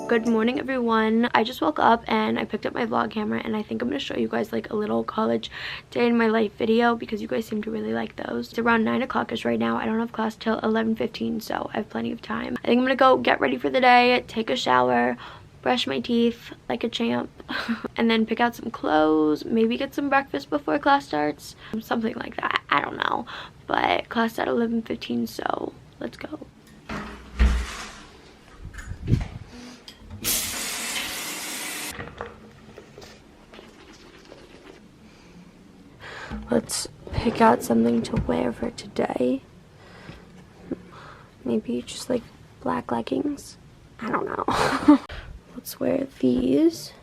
Good morning, everyone. I just woke up and I picked up my vlog camera, and I think I'm going to show you guys like a little college day in my life video because you guys seem to really like those. It's around 9 o'clock-ish right now. I don't have class till 11:15, so I have plenty of time. I think I'm going to go get ready for the day, take a shower, brush my teeth like a champ, and then pick out some clothes, maybe get some breakfast before class starts, something like that. I don't know, but class at 11:15, so let's go. Let's pick out something to wear for today. Maybe just like black leggings. I don't know. Let's wear these.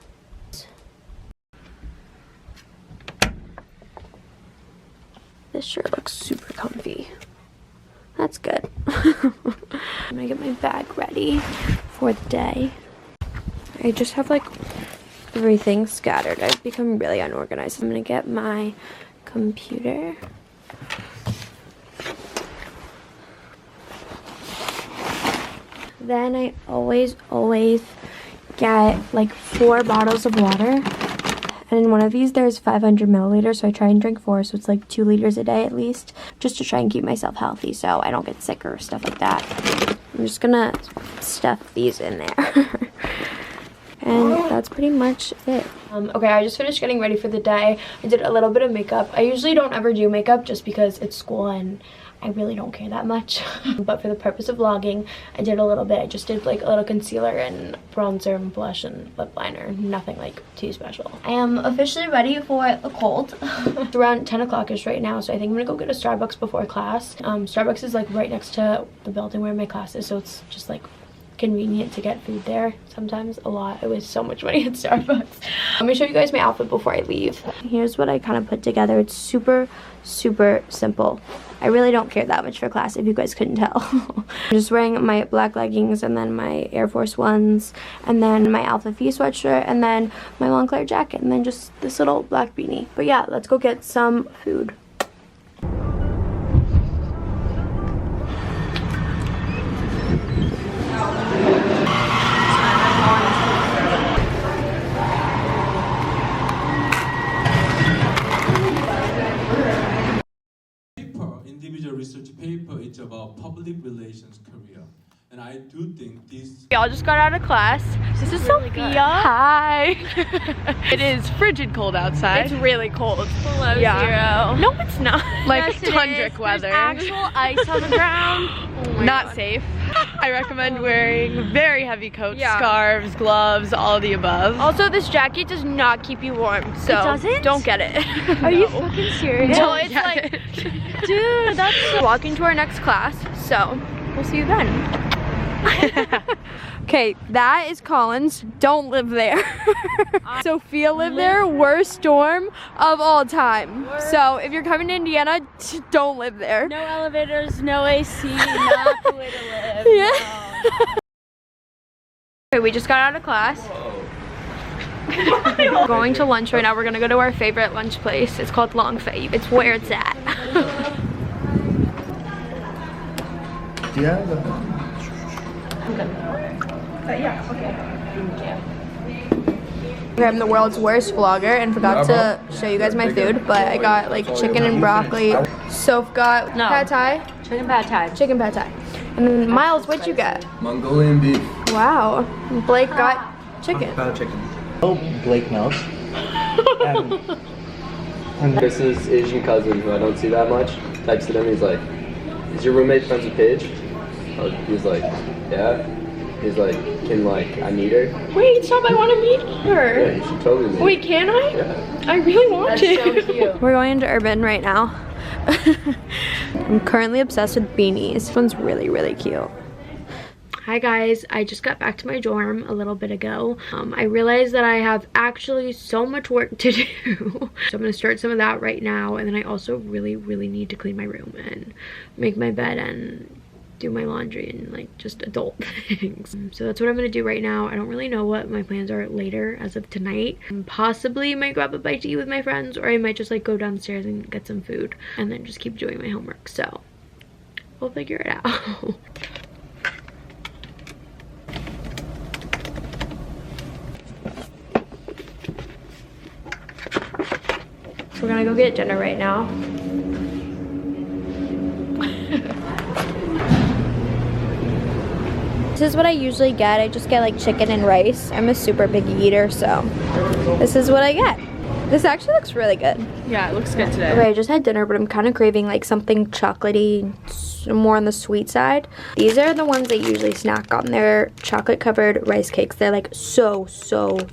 This shirt looks super comfy. That's good. I'm gonna get my bag ready for the day. I just have like everything scattered. I've become really unorganized. I'm gonna get my computer. Then I always get like 4 bottles of water, and in one of these there's 500 milliliters, so I try and drink 4, so it's like 2 liters a day at least, just to try and keep myself healthy so I don't get sick or stuff like that. I'm just gonna stuff these in there. And that's pretty much it. Okay, I just finished getting ready for the day. I did a little bit of makeup. I usually don't ever do makeup just because it's school and I really don't care that much. But for the purpose of vlogging, I did a little bit. I just did like a little concealer and bronzer and blush and lip liner. Nothing like too special. I am officially ready for a cold. It's around 10 o'clock-ish right now, so I think I'm gonna go get a Starbucks before class. Starbucks is like right next to the building where my class is, so it's just like convenient to get food there. Sometimes a lot. I waste so much money at Starbucks. Let me show you guys my outfit before I leave. Here's what I kind of put together. It's super simple. I really don't care that much for class, if you guys couldn't tell. I'm just wearing my black leggings and then my Air Force Ones and then my Alpha Phi sweatshirt and then my Montclair jacket and then just this little black beanie. But yeah, let's go get some food. Individual research paper. It's about public relations career, and I do think this. Y'all just got out of class. This is really Sophia. Good. Hi. It is frigid cold outside. It's really cold. Below 0. No, it's not. Like yes, tundric weather. There's actual ice on the ground. Oh not God. Safe. I recommend wearing very heavy coats, scarves, gloves, all of the above. Also, this jacket does not keep you warm, so it doesn't? Don't get it. Are you fucking serious? No, it's like, dude, that's walking to our next class, so we'll see you then. Okay, that is Collins. Don't live there. Sophia lived there. Worst dorm of all time. So if you're coming to Indiana, don't live there. No elevators, no AC, not the way to live. Yeah. No. Okay, we just got out of class. We're going to lunch right now. We're gonna go to our favorite lunch place. It's called Long Fei. It's where it's at. Yeah. I'm good. Yeah, okay. Thank you. I'm the world's worst vlogger and forgot to show you guys my food, but I got like chicken and broccoli. Soph got pad thai. Chicken pad thai. Chicken pad thai. And then Miles, what'd you get? Mongolian beef. Wow. Blake got chicken. About chicken. Oh, Blake Mouse. Chris's Asian cousin, who I don't see that much, texted him. He's like, "Is your roommate friends with Paige?" He's like, "Yeah." He's like, "Can I meet her?" Wait, stop! I want to meet her. Yeah, you should totally meet her. Wait, can I? Yeah. I really want to. That's so cute. We're going to Urban right now. I'm currently obsessed with beanies. This one's really cute. Hi guys, I just got back to my dorm a little bit ago. I realized that I have actually so much work to do. So I'm gonna start some of that right now, and then I also really need to clean my room and make my bed and do my laundry and like just adult things. So that's what I'm gonna do right now. I don't really know what my plans are later as of tonight. Possibly might grab a bite to eat with my friends, or I might just like go downstairs and get some food and then just keep doing my homework. So we'll figure it out. we're gonna go get dinner right now. This is what I usually get. I just get like chicken and rice. I'm a super big eater, so this is what I get. This actually looks really good. Yeah, it looks good today. Okay, I just had dinner, but I'm kind of craving like something chocolatey, more on the sweet side. These are the ones I usually snack on. They're chocolate covered rice cakes. They're like so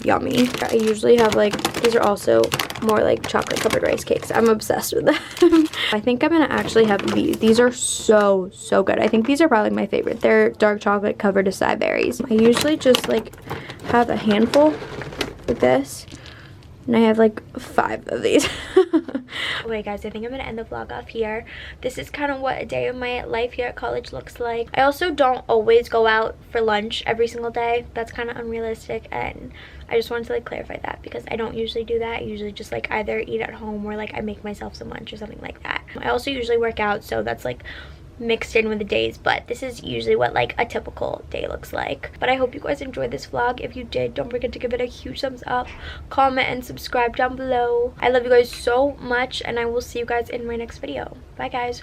yummy. I usually have like, these are also more like chocolate covered rice cakes. I'm obsessed with them. I think I'm gonna actually have these. These are so good. I think these are probably my favorite. They're dark chocolate covered acai berries. I usually just like have a handful like this. And I have like 5 of these. Okay guys, I think I'm gonna end the vlog off here. This is kind of what a day of my life here at college looks like. I also don't always go out for lunch every single day. That's kind of unrealistic, and I just wanted to like clarify that because I don't usually do that. I usually just like either eat at home or like I make myself some lunch or something like that. I also usually work out, so that's like mixed in with the days, but this is usually what like a typical day looks like. But I hope you guys enjoyed this vlog. If you did, don't forget to give it a huge thumbs up, comment, and subscribe down below. I love you guys so much, and I will see you guys in my next video. Bye guys.